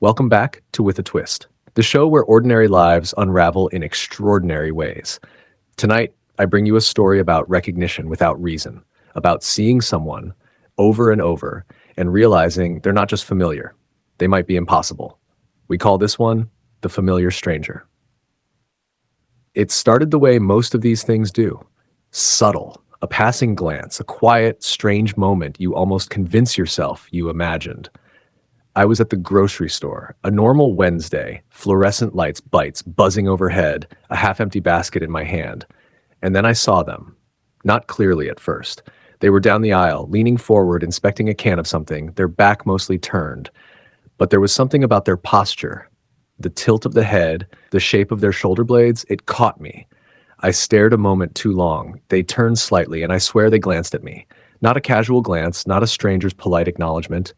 Welcome back to With a Twist, the show where ordinary lives unravel in extraordinary ways. Tonight, I bring you a story about recognition without reason, about seeing someone over and over and realizing they're not just familiar, they might be impossible. We call this one the familiar stranger. It started the way most of these things do. Subtle, a passing glance, a quiet, strange moment you almost convince yourself you imagined. I was at the grocery store, a normal Wednesday, fluorescent lights buzzing overhead, a half-empty basket in my hand. And then I saw them. Not clearly at first. They were down the aisle, leaning forward, inspecting a can of something, their back mostly turned. But there was something about their posture. The tilt of the head, the shape of their shoulder blades, it caught me. I stared a moment too long. They turned slightly, and I swear they glanced at me. Not a casual glance, not a stranger's polite acknowledgement.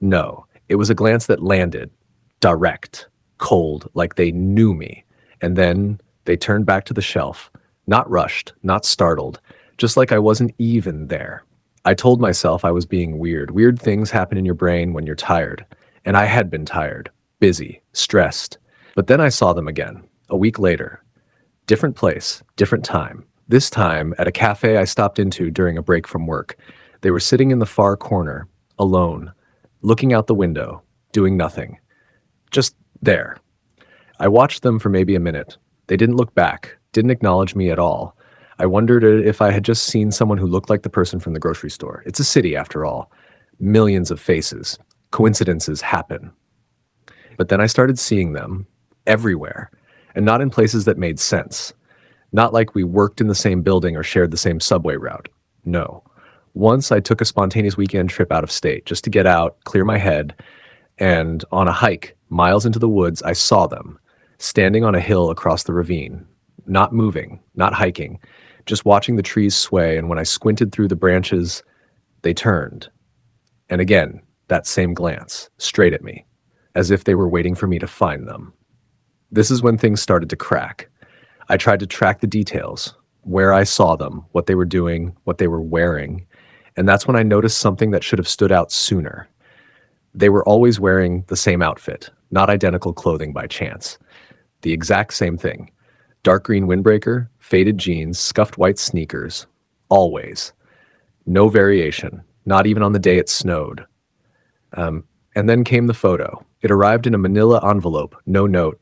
No. It was a glance that landed, direct, cold, like they knew me. And then they turned back to the shelf, not rushed, not startled, just like I wasn't even there. I told myself I was being weird. Weird things happen in your brain when you're tired. And I had been tired, busy, stressed. But then I saw them again, a week later. Different place, different time. This time at a cafe I stopped into during a break from work. They were sitting in the far corner, alone, looking out the window, doing nothing. Just there. I watched them for maybe a minute. They didn't look back, didn't acknowledge me at all. I wondered if I had just seen someone who looked like the person from the grocery store. It's a city, after all. Millions of faces. Coincidences happen. But then I started seeing them everywhere, and not in places that made sense. Not like we worked in the same building or shared the same subway route. No. Once I took a spontaneous weekend trip out of state just to get out, clear my head, and on a hike, miles into the woods, I saw them, standing on a hill across the ravine, not moving, not hiking, just watching the trees sway, and when I squinted through the branches, they turned. And again, that same glance, straight at me, as if they were waiting for me to find them. This is when things started to crack. I tried to track the details, where I saw them, what they were doing, what they were wearing. And that's when I noticed something that should have stood out sooner. They were always wearing the same outfit, not identical clothing by chance. The exact same thing. Dark green windbreaker, faded jeans, scuffed white sneakers. Always. No variation, not even on the day it snowed. And then came the photo. It arrived in a manila envelope, no note.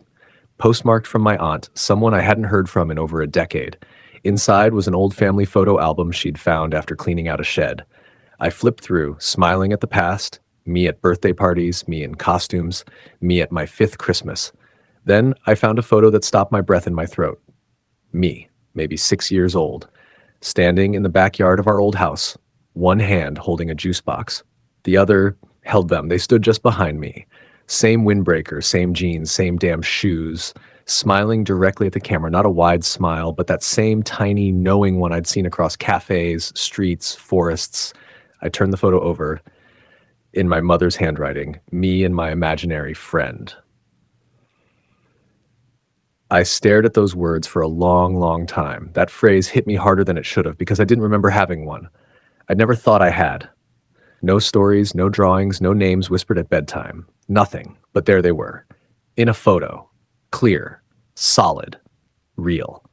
Postmarked from my aunt, someone I hadn't heard from in over a decade. Inside was an old family photo album she'd found after cleaning out a shed. I flipped through, smiling at the past, me at birthday parties, me in costumes, me at my 5th Christmas. Then I found a photo that stopped my breath in my throat. Me, maybe 6 years old, standing in the backyard of our old house, one hand holding a juice box. The other held them. They stood just behind me. Same windbreaker, same jeans, same damn shoes. Smiling directly at the camera, not a wide smile, but that same tiny, knowing one I'd seen across cafes, streets, forests. I turned the photo over in my mother's handwriting, me and my imaginary friend. I stared at those words for a long, long time. That phrase hit me harder than it should have because I didn't remember having one. I'd never thought I had. No stories, no drawings, no names whispered at bedtime. Nothing, but there they were, in a photo. Clear, solid, real.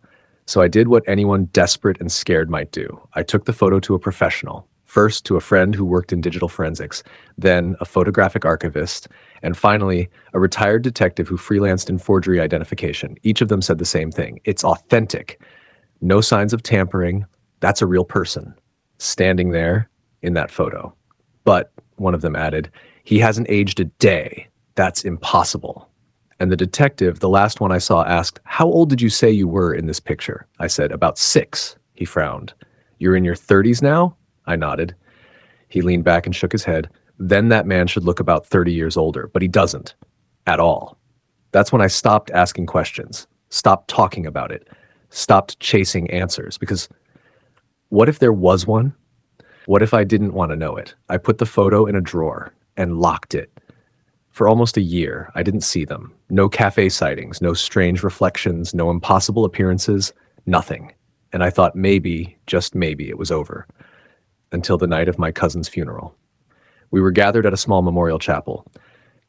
So I did what anyone desperate and scared might do. I took the photo to a professional, first to a friend who worked in digital forensics, then a photographic archivist, and finally a retired detective who freelanced in forgery identification. Each of them said the same thing. It's authentic. No signs of tampering. That's a real person, standing there in that photo. But, one of them added, he hasn't aged a day. That's impossible. And the detective, the last one I saw, asked, "How old did you say you were in this picture?" I said, "About 6. He frowned. "You're in your 30s now?" I nodded. He leaned back and shook his head. "Then that man should look about 30 years older, but he doesn't. At all." That's when I stopped asking questions, stopped talking about it, stopped chasing answers, because what if there was one? What if I didn't want to know it? I put the photo in a drawer and locked it. For almost a year, I didn't see them. No cafe sightings, no strange reflections, no impossible appearances, nothing. And I thought maybe, just maybe, it was over. Until the night of my cousin's funeral. We were gathered at a small memorial chapel.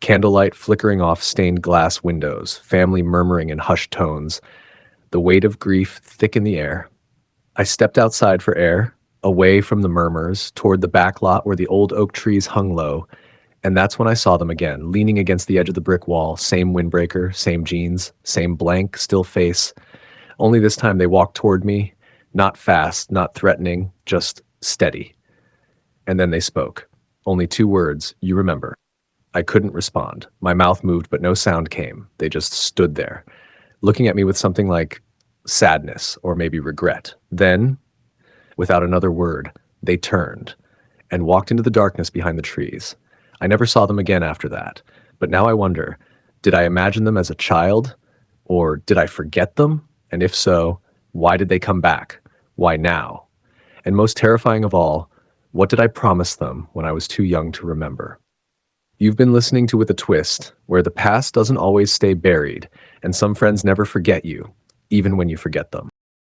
Candlelight flickering off stained glass windows, family murmuring in hushed tones, the weight of grief thick in the air. I stepped outside for air, away from the murmurs, toward the back lot where the old oak trees hung low, and that's when I saw them again, leaning against the edge of the brick wall, same windbreaker, same jeans, same blank, still face. Only this time they walked toward me, not fast, not threatening, just steady. And then they spoke. Only two words, you remember. I couldn't respond. My mouth moved, but no sound came. They just stood there, looking at me with something like sadness or maybe regret. Then, without another word, they turned and walked into the darkness behind the trees. I never saw them again after that. But now I wonder, did I imagine them as a child? Or did I forget them? And if so, why did they come back? Why now? And most terrifying of all, what did I promise them when I was too young to remember? You've been listening to With a Twist, where the past doesn't always stay buried, and some friends never forget you, even when you forget them.